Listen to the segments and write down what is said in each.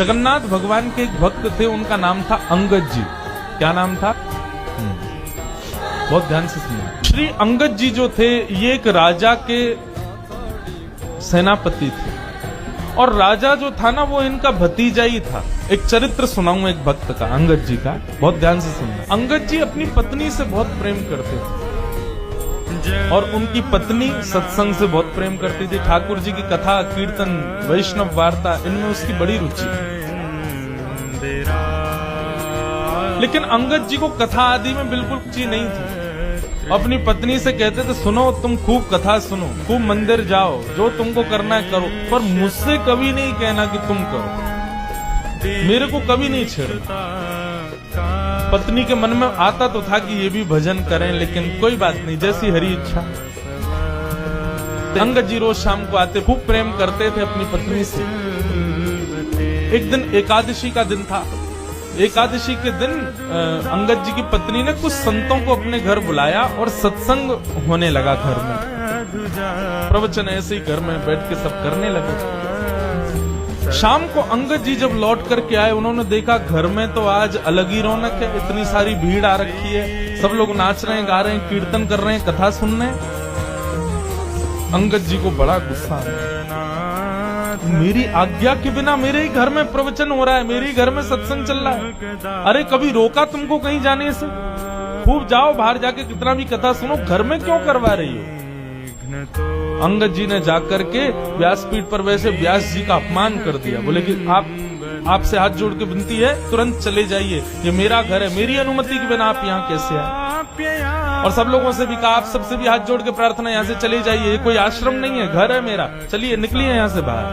जगन्नाथ भगवान के एक भक्त थे, उनका नाम था अंगद जी। क्या नाम था? बहुत ध्यान से सुनिए। श्री अंगद जी जो थे ये एक राजा के सेनापति थे, और राजा जो था ना वो इनका भतीजा ही था। एक चरित्र सुनाऊं एक भक्त का, अंगद जी का, बहुत ध्यान से सुनना। अंगद जी अपनी पत्नी से बहुत प्रेम करते थे और उनकी पत्नी सत्संग से बहुत प्रेम करती थी। ठाकुर जी की कथा, कीर्तन, वैष्णव वार्ता, इनमें उसकी बड़ी रुचि। लेकिन अंगद जी को कथा आदि में बिल्कुल रुचि नहीं थी। अपनी पत्नी से कहते थे, सुनो तुम खूब कथा सुनो, खूब मंदिर जाओ, जो तुमको करना है करो, पर मुझसे कभी नहीं कहना कि तुम करो, मेरे को कभी नहीं छेड़ना। पत्नी के मन में आता तो था कि ये भी भजन करें, लेकिन कोई बात नहीं, जैसी हरी इच्छा। अंगद जी रोज शाम को आते, खूब प्रेम करते थे अपनी पत्नी से। एक दिन एकादशी का दिन था। एकादशी के दिन अंगद जी की पत्नी ने कुछ संतों को अपने घर बुलाया और सत्संग होने लगा घर में। प्रवचन ऐसे ही घर में बैठ के सब करने लगे। शाम को अंगद जी जब लौट करके आए, उन्होंने देखा घर में तो आज अलग ही रौनक है, इतनी सारी भीड़ आ रखी है, सब लोग नाच रहे हैं, गा रहे हैं, कीर्तन कर रहे हैं, कथा सुन रहे हैं। अंगद जी को बड़ा गुस्सा आया। मेरी आज्ञा के बिना मेरे ही घर में प्रवचन हो रहा है, मेरे ही घर में सत्संग चल रहा है, अरे कभी रोका तुमको कहीं जाने से? खूब जाओ बाहर जाके कितना भी कथा सुनो, घर में क्यों करवा रही हो? अंगद जी ने जाकर के व्यासपीठ पर वैसे व्यास जी का अपमान कर दिया। बोले कि आपसे हाथ जोड़ के विनती है, तुरंत चले जाइए, ये मेरा घर है, मेरी अनुमति के बिना आप यहाँ कैसे आए? और सब लोगों से भी कहा, आप सबसे भी हाथ जोड़ के प्रार्थना, यहाँ से चले जाइए, ये कोई आश्रम नहीं है, घर है मेरा, चलिए निकलिए यहाँ से बाहर।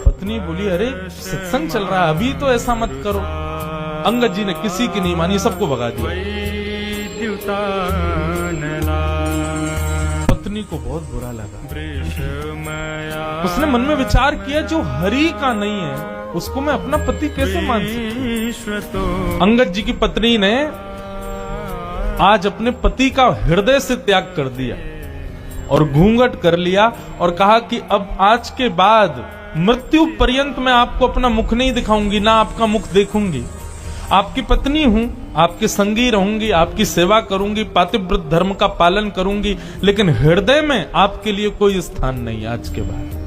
पत्नी बोली, अरे सत्संग चल रहा है, अभी तो ऐसा मत करो। अंगद जी ने किसी की नहीं मानी, सबको भगा दिया। पत्नी को बहुत बुरा लगा। उसने मन में विचार किया, जो हरि का नहीं है उसको मैं अपना पति कैसे मान सकती? अंगद जी की पत्नी ने आज अपने पति का हृदय से त्याग कर दिया और घूंघट कर लिया और कहा कि अब आज के बाद मृत्यु पर्यंत मैं आपको अपना मुख नहीं दिखाऊंगी, ना आपका मुख देखूंगी। आपकी पत्नी हूं, आपके संगी रहूंगी, आपकी सेवा करूंगी, पातिव्रत धर्म का पालन करूंगी, लेकिन हृदय में आपके लिए कोई स्थान नहीं आज के बाद।